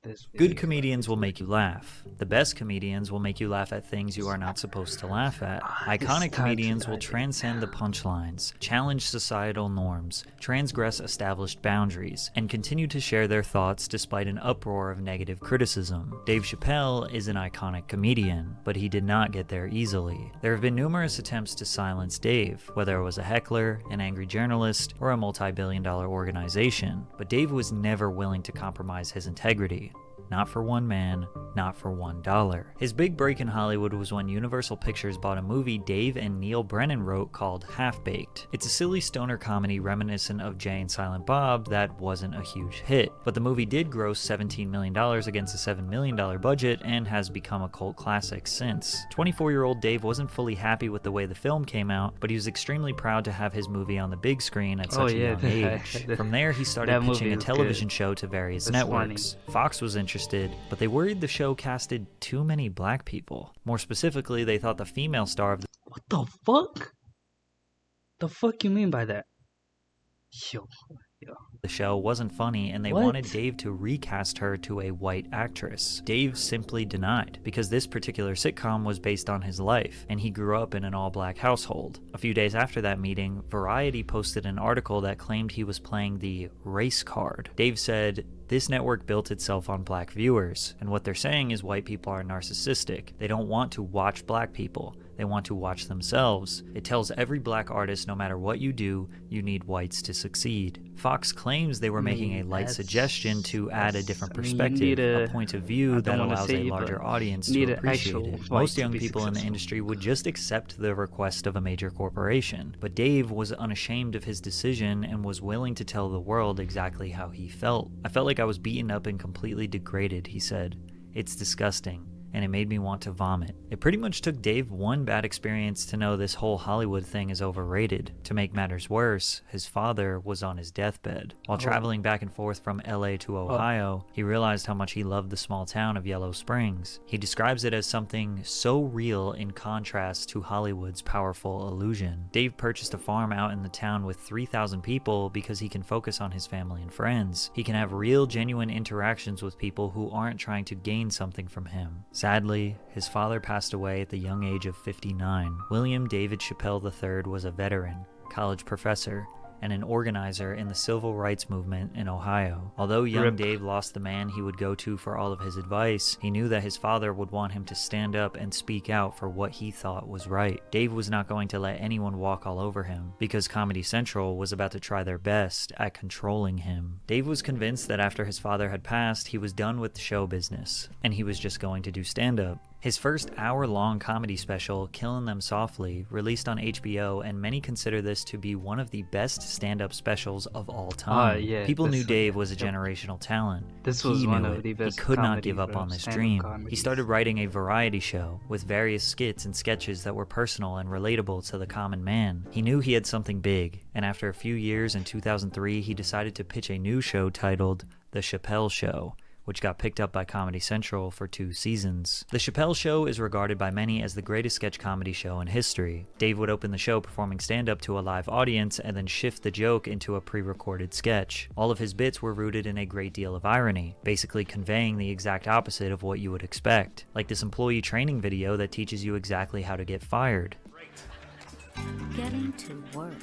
this Good video. comedians will make you laugh. The best comedians will make you laugh at things you are not supposed to laugh at. Iconic comedians will transcend the punchlines, challenge societal norms, transgress established boundaries, and continue to share their thoughts despite an uproar of negative criticism. Dave Chappelle is an iconic comedian, but he did not get there easily. There have been numerous attempts to silence Dave, whether it was a heckler, an angry journalist, or a multi-billion-dollar organization, but Dave was never willing to compromise his integrity. Not for one man, not for $1. His big break in Hollywood was when Universal Pictures bought a movie Dave and Neil Brennan wrote called Half-Baked. It's a silly stoner comedy reminiscent of Jay and Silent Bob that wasn't a huge hit, but the movie did gross $17 million against a $7 million budget and has become a cult classic since. 24-year-old Dave wasn't fully happy with the way the film came out, but he was extremely proud to have his movie on the big screen at such a young age. From there, he started pitching a television show to various networks. Fox was interested, but they worried the show casted too many black people. More specifically, they thought the female star of What the fuck? The fuck you mean by that? Yo. the show wasn't funny, and they wanted Dave to recast her to a white actress. Dave simply denied, because this particular sitcom was based on his life, and he grew up in an all-black household. A few days after that meeting, Variety posted an article that claimed he was playing the race card. Dave said, "This network built itself on black viewers, and what they're saying is white people are narcissistic. They don't want to watch black people. They want to watch themselves. It tells every black artist no matter what you do, you need whites to succeed." Fox claims they were making a light suggestion to add a different perspective, a point of view that allows a larger audience to appreciate it. Most young people in the industry would just accept the request of a major corporation, but Dave was unashamed of his decision and was willing to tell the world exactly how he felt. "I felt like I was beaten up and completely degraded," he said. "It's disgusting, and it made me want to vomit." It pretty much took Dave one bad experience to know this whole Hollywood thing is overrated. To make matters worse, his father was on his deathbed. While traveling back and forth from LA to Ohio, he realized how much he loved the small town of Yellow Springs. He describes it as something so real in contrast to Hollywood's powerful illusion. Dave purchased a farm out in the town with 3,000 people because he can focus on his family and friends. He can have real, genuine interactions with people who aren't trying to gain something from him. Sadly, his father passed away at the young age of 59. William David Chappelle III was a veteran, college professor, and an organizer in the civil rights movement in Ohio. Although young Dave lost the man he would go to for all of his advice, he knew that his father would want him to stand up and speak out for what he thought was right. Dave was not going to let anyone walk all over him, because Comedy Central was about to try their best at controlling him. Dave was convinced that after his father had passed, he was done with the show business, and he was just going to do stand-up. His first hour-long comedy special, Killin' Them Softly, released on HBO, and many consider this to be one of the best stand-up specials of all time. People knew Dave was a generational talent. This was one of the best. He could not give up on this dream. He started writing a variety show with various skits and sketches that were personal and relatable to the common man. He knew he had something big, and after a few years in 2003, he decided to pitch a new show titled The Chappelle Show, which got picked up by Comedy Central for 2 seasons. The Chappelle Show is regarded by many as the greatest sketch comedy show in history. Dave would open the show performing stand-up to a live audience and then shift the joke into a pre-recorded sketch. All of his bits were rooted in a great deal of irony, basically conveying the exact opposite of what you would expect, like this employee training video that teaches you exactly how to get fired. Getting to work.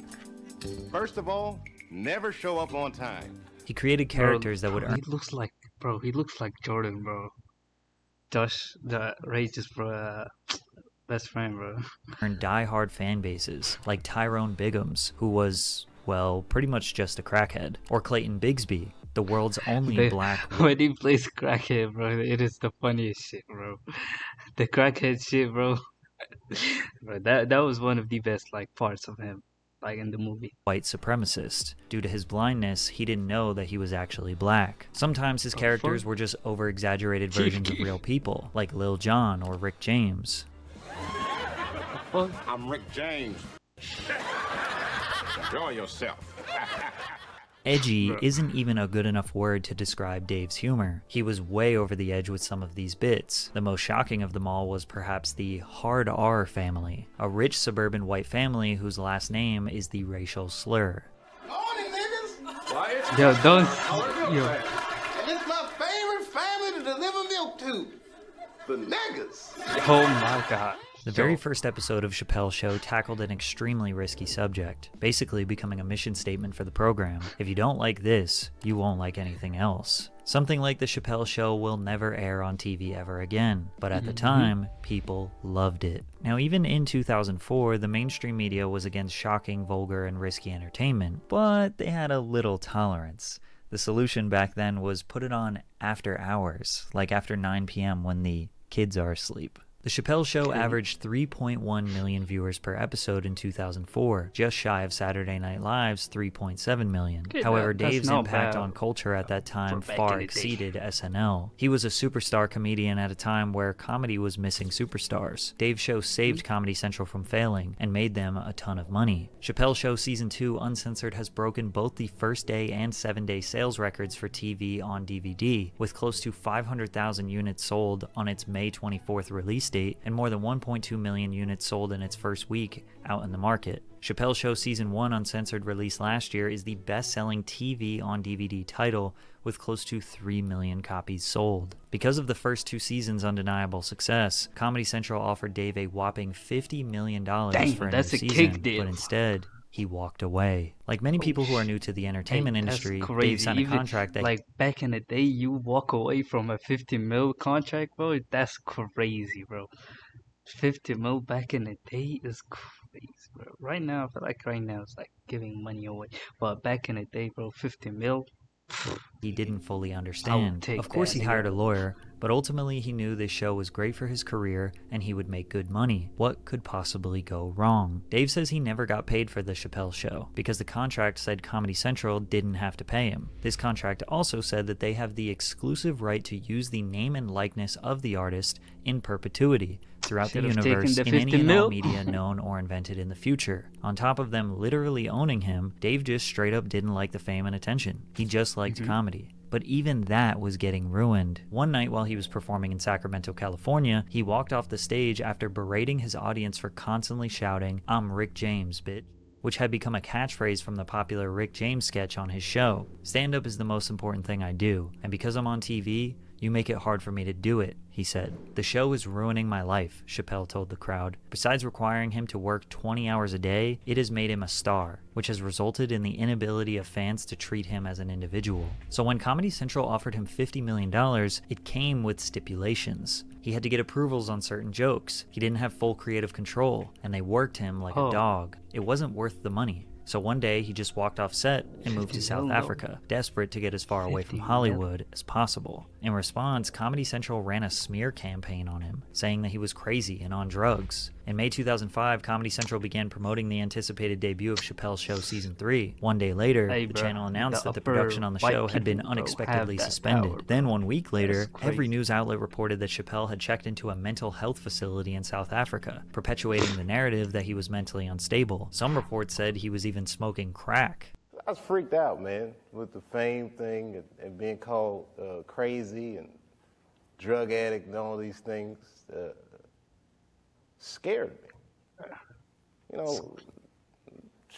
First of all, never show up on time. He created characters that would earn... He looks like Jordan, bro. Josh, the Rage's best friend, bro. Earned die-hard fan bases, like Tyrone Biggums, who was, well, pretty much just a crackhead, or Clayton Bigsby, the world's only black... When he plays crackhead, bro, it is the funniest shit, bro. The crackhead shit, bro. Bro, that was one of the best, parts of him. In the movie. White supremacist. Due to his blindness, he didn't know that he was actually black. Sometimes his characters were just over-exaggerated versions of real people, like Lil Jon or Rick James. I'm Rick James. Enjoy yourself. Edgy isn't even a good enough word to describe Dave's humor. He was way over the edge with some of these bits. The most shocking of them all was perhaps the Hard R family, a rich suburban white family whose last name is the racial slur. Morning, niggas. Yo, don't... And it's my favorite family to deliver milk to. The niggas. Oh my God. The very first episode of Chappelle's Show tackled an extremely risky subject, basically becoming a mission statement for the program. If you don't like this, you won't like anything else. Something like The Chappelle Show will never air on TV ever again, but at the time, people loved it. Now, even in 2004, the mainstream media was against shocking, vulgar, and risky entertainment, but they had a little tolerance. The solution back then was put it on after hours, like after 9 p.m. when the kids are asleep. The Chappelle Show averaged 3.1 million viewers per episode in 2004, just shy of Saturday Night Live's 3.7 million. However, Dave's impact on culture at that time far exceeded SNL. He was a superstar comedian at a time where comedy was missing superstars. Dave's show saved Comedy Central from failing and made them a ton of money. Chappelle Show Season 2 Uncensored has broken both the first day and 7-day sales records for TV on DVD, with close to 500,000 units sold on its May 24th release date and more than 1.2 million units sold in its first week out in the market. Chappelle Show Season 1 Uncensored, released last year, is the best-selling TV on DVD title with close to 3 million copies sold. Because of the first 2 seasons' undeniable success, Comedy Central offered Dave a whopping $50 million for a new season, but instead, he walked away. Like many people who are new to the entertainment industry, Dave signed a contract that... Like back in the day, you walk away from a 50 mil contract, bro. That's crazy, bro. 50 mil back in the day is crazy, bro. Right now, I feel like right now it's like giving money away. But back in the day, bro, 50 mil... he didn't fully understand. Of course, he hired a lawyer, but ultimately he knew this show was great for his career and he would make good money. What could possibly go wrong? Dave says he never got paid for The Chappelle Show because the contract said Comedy Central didn't have to pay him. This contract also said that they have the exclusive right to use the name and likeness of the artist in perpetuity throughout the universe in any and all media known or invented in the future. On top of them literally owning him, Dave just straight up didn't like the fame and attention. He just liked comedy. But even that was getting ruined. One night while he was performing in Sacramento, California, he walked off the stage after berating his audience for constantly shouting, "I'm Rick James, bitch," which had become a catchphrase from the popular Rick James sketch on his show. Stand-up is the most important thing I do, and because I'm on TV, you make it hard for me to do it, he said. The show is ruining my life, Chappelle told the crowd. Besides requiring him to work 20 hours a day, it has made him a star, which has resulted in the inability of fans to treat him as an individual. So when Comedy Central offered him $50 million, it came with stipulations. He had to get approvals on certain jokes. He didn't have full creative control, and they worked him like a dog. It wasn't worth the money. So one day, he just walked off set and moved to South Africa, desperate to get as far away from Hollywood as possible. In response, Comedy Central ran a smear campaign on him, saying that he was crazy and on drugs. In May 2005, Comedy Central began promoting the anticipated debut of Chappelle's Show Season 3. One day later, the channel announced that the production on the show had been unexpectedly suspended. Then 1 week later, every news outlet reported that Chappelle had checked into a mental health facility in South Africa, perpetuating the narrative that he was mentally unstable. Some reports said he was even smoking crack. I was freaked out, man, with the fame thing and being called crazy and drug addict and all these things. Scared me. You know,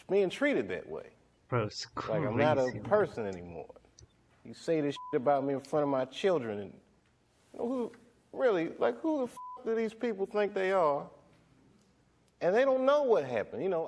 being treated that way. Bro, it's crazy. Like I'm not a person anymore. You say this shit about me in front of my children, and you know, who the f do these people think they are? And they don't know what happened. You know,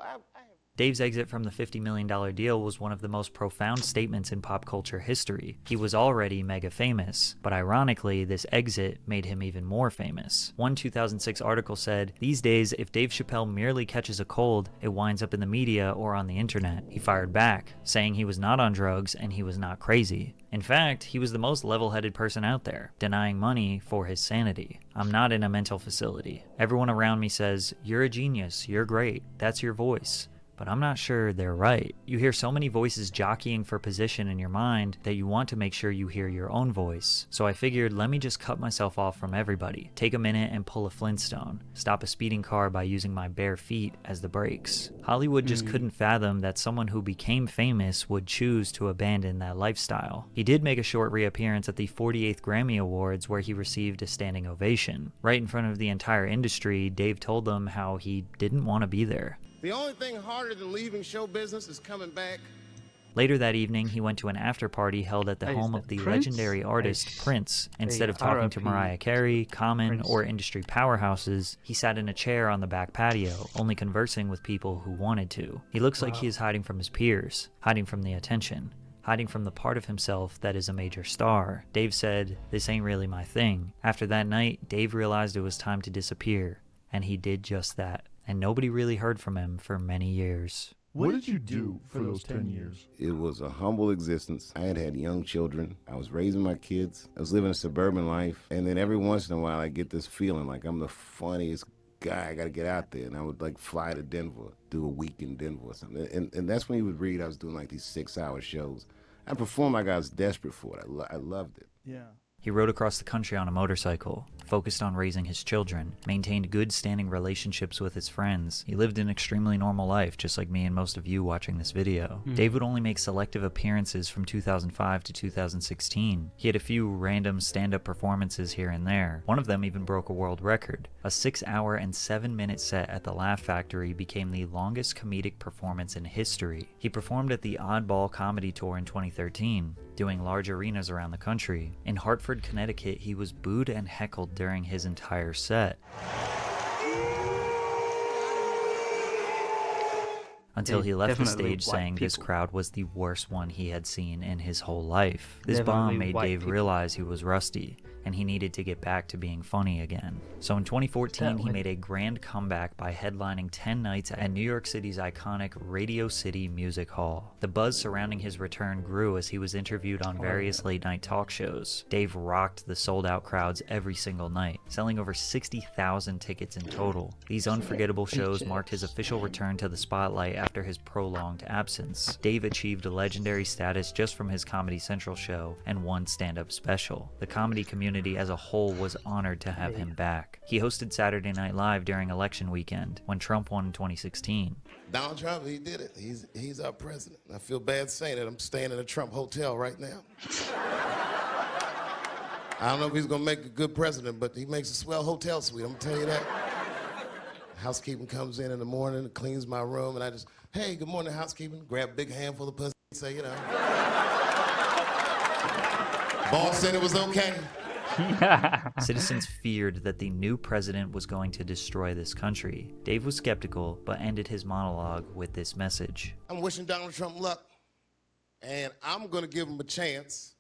Dave's exit from the $50 million deal was one of the most profound statements in pop culture history. He was already mega famous, but ironically, this exit made him even more famous. One 2006 article said, "These days, if Dave Chappelle merely catches a cold, it winds up in the media or on the internet." He fired back, saying he was not on drugs and he was not crazy. In fact, he was the most level-headed person out there, denying money for his sanity. "I'm not in a mental facility. Everyone around me says, 'You're a genius, you're great, that's your voice.' But I'm not sure they're right." You hear so many voices jockeying for position in your mind that you want to make sure you hear your own voice. So I figured, let me just cut myself off from everybody, take a minute and pull a Flintstone, stop a speeding car by using my bare feet as the brakes. Hollywood just couldn't fathom that someone who became famous would choose to abandon that lifestyle. He did make a short reappearance at the 48th Grammy Awards where he received a standing ovation. Right in front of the entire industry, Dave told them how he didn't want to be there. the only thing harder than leaving show business is coming back. Later that evening, he went to an after-party held at the Hey, is home that of the Prince? legendary artist Hey, Prince. Instead hey, of talking to RIP Mariah Carey, Common, Prince. or industry powerhouses, he sat in a chair on the back patio, only conversing with people who wanted to. He looks like he is hiding from his peers, hiding from the attention, hiding from the part of himself that is a major star. Dave said, "This ain't really my thing." After that night, Dave realized it was time to disappear, and he did just that. And nobody really heard from him for many years. What did you do for those 10 years? It was a humble existence. I had young children. I was raising my kids. I was living a suburban life. And then every once in a while, I get this feeling like I'm the funniest guy. I got to get out there. And I would like fly to Denver, do a week in Denver or something. And that's when you would read I was doing like these 6-hour shows. I performed like I was desperate for it. I loved it. Yeah. He rode across the country on a motorcycle, focused on raising his children, maintained good standing relationships with his friends. He lived an extremely normal life, just like me and most of you watching this video. Dave would only make selective appearances from 2005 to 2016. He had a few random stand-up performances here and there. One of them even broke a world record. A 6-hour and 7-minute set at the Laugh Factory became the longest comedic performance in history. He performed at the Oddball Comedy Tour in 2013, doing large arenas around the country. In Hartford, Connecticut, he was booed and heckled during his entire set. Until he left the stage saying this crowd was the worst one he had seen in his whole life. This bomb made Dave realize he was rusty, and he needed to get back to being funny again. So in 2014, he made a grand comeback by headlining 10 nights at New York City's iconic Radio City Music Hall. The buzz surrounding his return grew as he was interviewed on various late-night talk shows. Dave rocked the sold-out crowds every single night, selling over 60,000 tickets in total. These unforgettable shows marked his official return to the spotlight after his prolonged absence. Dave achieved a legendary status just from his Comedy Central show and one stand-up special. The comedy community as a whole was honored to have him back. He hosted Saturday Night Live during election weekend when Trump won in 2016. Donald Trump, he did it. He's our president. I feel bad saying it. I'm staying in a Trump hotel right now. I don't know if he's gonna make a good president, but he makes a swell hotel suite, I'm gonna tell you that. Housekeeping comes in the morning and cleans my room, and I just, hey, good morning, housekeeping. Grab a big handful of pussy and say, you know. Boss said it was okay. Citizens feared that the new president was going to destroy this country. Dave was skeptical, but ended his monologue with this message. I'm wishing Donald Trump luck, and I'm gonna give him a chance,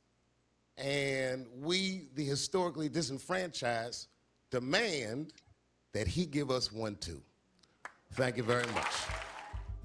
and we, the historically disenfranchised, demand that he give us one too. Thank you very much.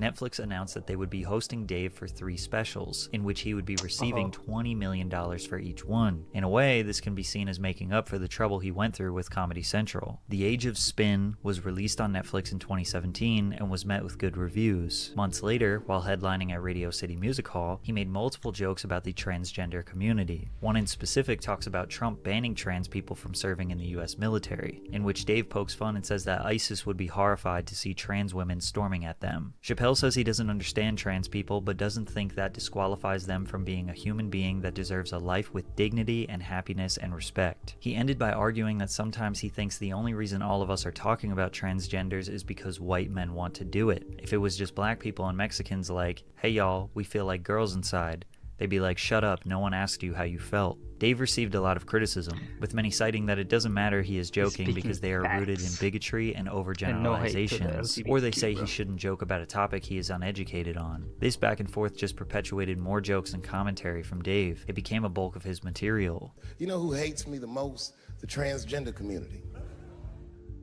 Netflix announced that they would be hosting Dave for 3 specials, in which he would be receiving $20 million for each one. In a way, this can be seen as making up for the trouble he went through with Comedy Central. The Age of Spin was released on Netflix in 2017 and was met with good reviews. Months later, while headlining at Radio City Music Hall, he made multiple jokes about the transgender community. One in specific talks about Trump banning trans people from serving in the US military, in which Dave pokes fun and says that ISIS would be horrified to see trans women storming at them. Chappelle says he doesn't understand trans people, but doesn't think that disqualifies them from being a human being that deserves a life with dignity and happiness and respect. He ended by arguing that sometimes he thinks the only reason all of us are talking about transgenders is because white men want to do it. If it was just black people and Mexicans like, hey y'all, we feel like girls inside, they'd be like, shut up, no one asked you how you felt. Dave received a lot of criticism, with many citing that it doesn't matter he is joking because they are rooted in bigotry and overgeneralizations, or they say he shouldn't joke about a topic he is uneducated on. This back and forth just perpetuated more jokes and commentary from Dave. It became a bulk of his material. You know who hates me the most? The transgender community.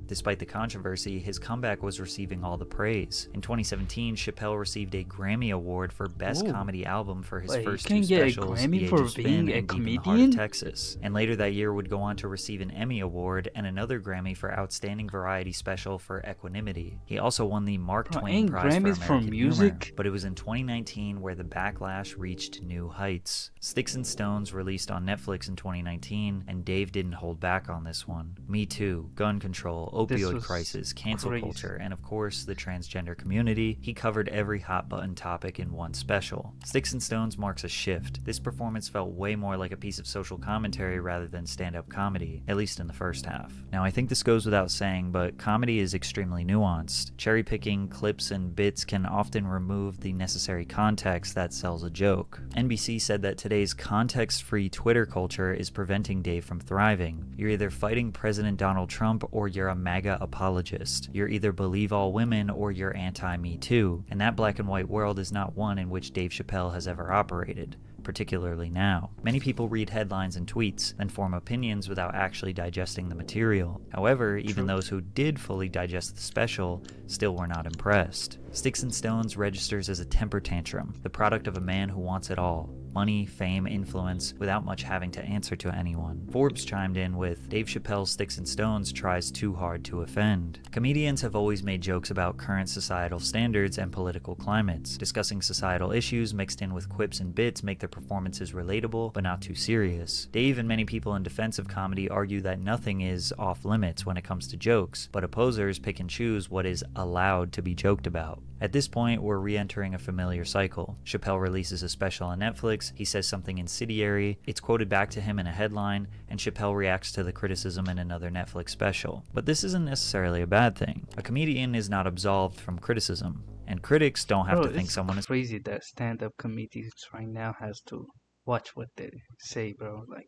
Despite the controversy, his comeback was receiving all the praise. In 2017, Chappelle received a Grammy Award for Best Comedy Album for his first 2 specials, The Age of Spin and Deep in the Heart of Texas. And later that year would go on to receive an Emmy Award and another Grammy for Outstanding Variety Special for Equanimity. He also won the Mark Twain Prize for American Humor, but it was in 2019 where the backlash reached new heights. Sticks and Stones released on Netflix in 2019, and Dave didn't hold back on this one. Me Too, gun control, opioid was crisis, cancel crazy. culture, and of course, the transgender community. He covered every hot-button topic in one special. Sticks and Stones marks a shift. This performance felt way more like a piece of social commentary rather than stand-up comedy, at least in the first half. Now, I think this goes without saying, but comedy is extremely nuanced. Cherry-picking clips and bits can often remove the necessary context that sells a joke. NBC said that today's context-free Twitter culture is preventing Dave from thriving. You're either fighting President Donald Trump or you're a MAGA apologist. You're either believe all women or you're anti-Me Too, and that black and white world is not one in which Dave Chappelle has ever operated, particularly now. Many people read headlines and tweets, then form opinions without actually digesting the material. However, even those who did fully digest the special still were not impressed. Sticks and Stones registers as a temper tantrum, the product of a man who wants it all: money, fame, influence, without much having to answer to anyone. Forbes chimed in with, Dave Chappelle's Sticks and Stones tries too hard to offend. Comedians have always made jokes about current societal standards and political climates. Discussing societal issues mixed in with quips and bits make their performances relatable, but not too serious. Dave and many people in defense of comedy argue that nothing is off limits when it comes to jokes, but opposers pick and choose what is allowed to be joked about. At this point, we're re-entering a familiar cycle. Chappelle releases a special on Netflix, he says something incendiary, it's quoted back to him in a headline, and Chappelle reacts to the criticism in another Netflix special. But this isn't necessarily a bad thing. A comedian is not absolved from criticism, and critics don't have to think someone is crazy that stand-up comedians right now has to watch what they say, bro. Like,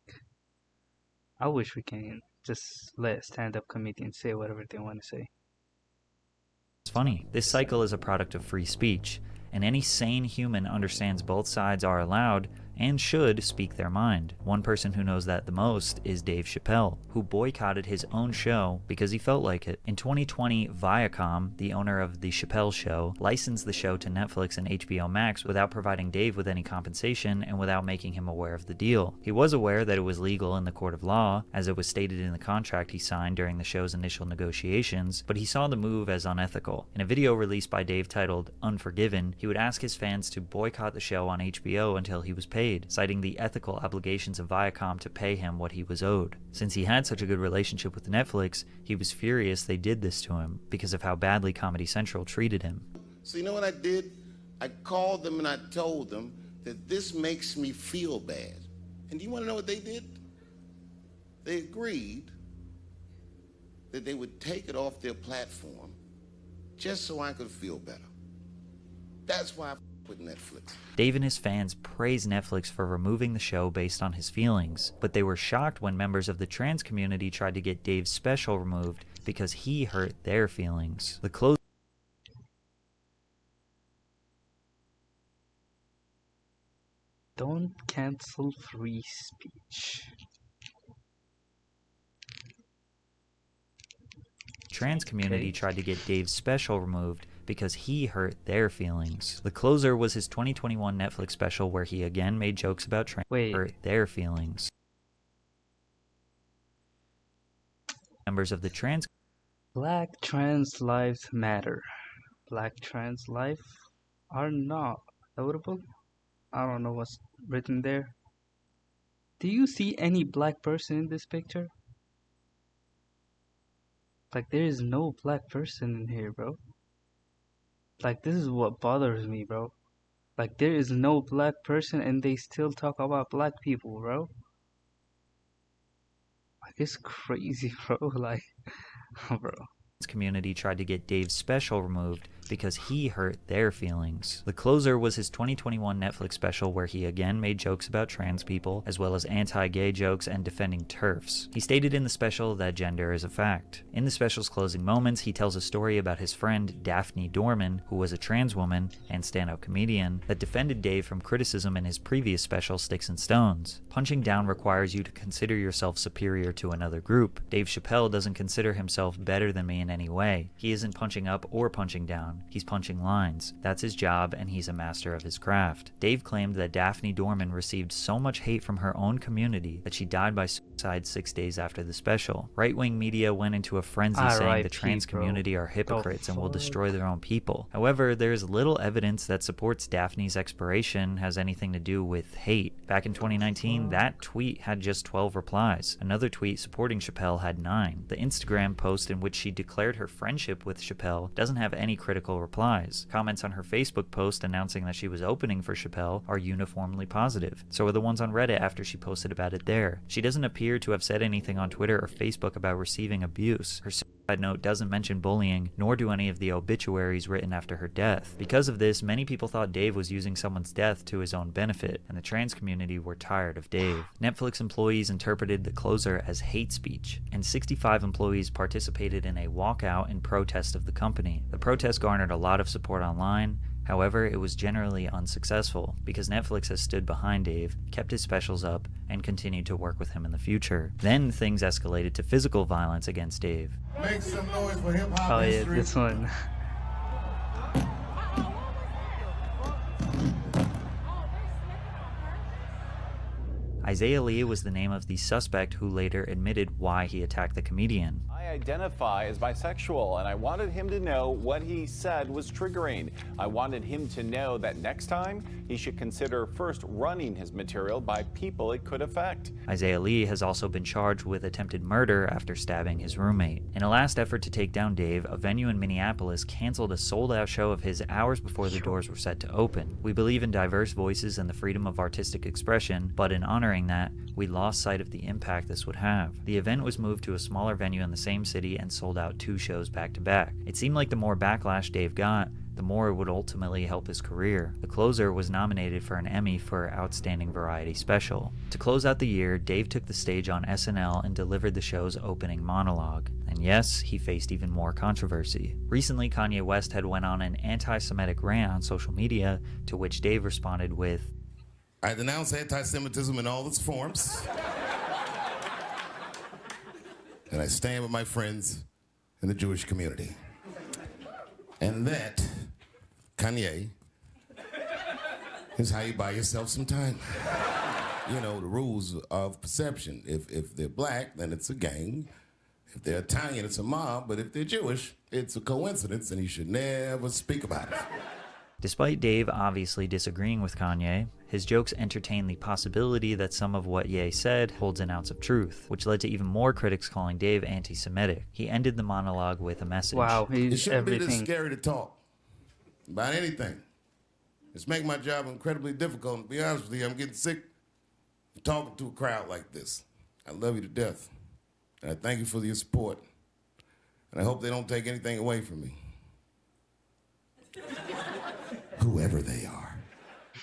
I wish we can just let stand-up comedians say whatever they want to say. funny. This cycle is a product of free speech, and any sane human understands both sides are allowed and should speak their mind. One person who knows that the most is Dave Chappelle, who boycotted his own show because he felt like it. In 2020, Viacom, the owner of The Chappelle Show, licensed the show to Netflix and HBO Max without providing Dave with any compensation and without making him aware of the deal. He was aware that it was legal in the court of law, as it was stated in the contract he signed during the show's initial negotiations, but he saw the move as unethical. In a video released by Dave titled Unforgiven, he would ask his fans to boycott the show on HBO until he was paid, citing the ethical obligations of Viacom to pay him what he was owed. Since he had such a good relationship with Netflix, he was furious they did this to him because of how badly Comedy Central treated him. So you know what I did? I called them and I told them that this makes me feel bad. And do you want to know what they did? They agreed that they would take it off their platform just so I could feel better. That's why I with Netflix. Dave and his fans praised Netflix for removing the show based on his feelings, but they were shocked when members of the trans community tried to get Dave's special removed because he hurt their feelings. The close Don't cancel free speech. trans community tried to get Dave's special removed because he hurt their feelings. The closer was his 2021 Netflix special where he again made jokes about hurt their feelings. Members of the trans Black trans lives matter. Black trans life are not notable. I don't know what's written there. Do you see any black person in this picture? Like, there is no black person in here, bro. Like, this is what bothers me, bro. Like, there is no black person and they still talk about black people, bro. Like, it's crazy, bro. Like, bro. community tried to get Dave's special removed because he hurt their feelings. The closer was his 2021 Netflix special where he again made jokes about trans people, as well as anti-gay jokes and defending TERFs. He stated in the special that gender is a fact. In the special's closing moments, he tells a story about his friend Daphne Dorman, who was a trans woman and stand-up comedian, that defended Dave from criticism in his previous special, Sticks and Stones. Punching down requires you to consider yourself superior to another group. Dave Chappelle doesn't consider himself better than me in in any way. He isn't punching up or punching down. He's punching lines. That's his job, and he's a master of his craft. Dave claimed that Daphne Dorman received so much hate from her own community that she died by suicide 6 days after the special. Right-wing media went into a frenzy saying the trans community are hypocrites and will destroy their own people. However, there's little evidence that supports Daphne's expiration has anything to do with hate. Back in 2019, that tweet had just 12 replies. Another tweet supporting Chappelle had 9. The Instagram post in which she declared her friendship with Chappelle doesn't have any critical replies. Comments on her Facebook post announcing that she was opening for Chappelle are uniformly positive. So are the ones on Reddit after she posted about it there. She doesn't appear to have said anything on Twitter or Facebook about receiving abuse. Her suicide note doesn't mention bullying, nor do any of the obituaries written after her death. Because of this, many people thought Dave was using someone's death to his own benefit, and the trans community were tired of Dave. Netflix employees interpreted the closer as hate speech, and 65 employees participated in a walkout in protest of the company. The protest garnered a lot of support online. However, it was generally unsuccessful because Netflix has stood behind Dave, kept his specials up, and continued to work with him in the future. Then things escalated to physical violence against Dave. Make some noise for hip-hop Oh yeah, history. this one. Isaiah Lee was the name of the suspect who later admitted why he attacked the comedian. I identify as bisexual, and I wanted him to know what he said was triggering. I wanted him to know that next time he should consider first running his material by people it could affect. Isaiah Lee has also been charged with attempted murder after stabbing his roommate. In a last effort to take down Dave, a venue in Minneapolis canceled a sold-out show of his hours before the doors were set to open. We believe in diverse voices and the freedom of artistic expression, but in honoring that, we lost sight of the impact this would have. The event was moved to a smaller venue in the same city and sold out 2 shows back to back. It seemed like the more backlash Dave got, the more it would ultimately help his career. The Closer was nominated for an Emmy for Outstanding Variety Special. To close out the year, Dave took the stage on SNL and delivered the show's opening monologue. And yes, he faced even more controversy. Recently, Kanye West had went on an anti-Semitic rant on social media, to which Dave responded with, I denounce anti-Semitism in all its forms. And I stand with my friends in the Jewish community. And that, Kanye, is how you buy yourself some time. You know, the rules of perception. If they're black, then it's a gang. If they're Italian, it's a mob. But if they're Jewish, it's a coincidence, and you should never speak about it. Despite Dave obviously disagreeing with Kanye, his jokes entertain the possibility that some of what Ye said holds an ounce of truth, which led to even more critics calling Dave anti-Semitic. He ended the monologue with a message. Wow, It he's shouldn't be this everything. scary to talk about anything. It's making my job incredibly difficult. And to be honest with you, I'm getting sick of talking to a crowd like this. I love you to death. And I thank you for your support. And I hope they don't take anything away from me. Whoever they are.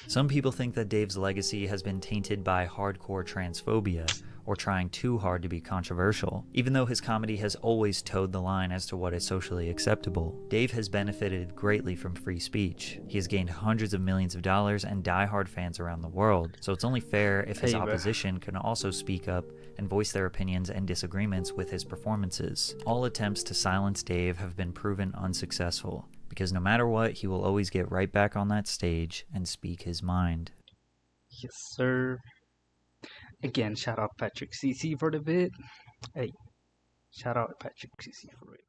Some people think that Dave's legacy has been tainted by hardcore transphobia, or trying too hard to be controversial. Even though his comedy has always towed the line as to what is socially acceptable, Dave has benefited greatly from free speech. He has gained hundreds of millions of dollars and die-hard fans around the world, so it's only fair if his opposition can also speak up and voice their opinions and disagreements with his performances. All attempts to silence Dave have been proven unsuccessful, because no matter what, he will always get right back on that stage and speak his mind. Yes, sir. Again, shout out Patrick CC for the bit. Hey, shout out Patrick CC for it.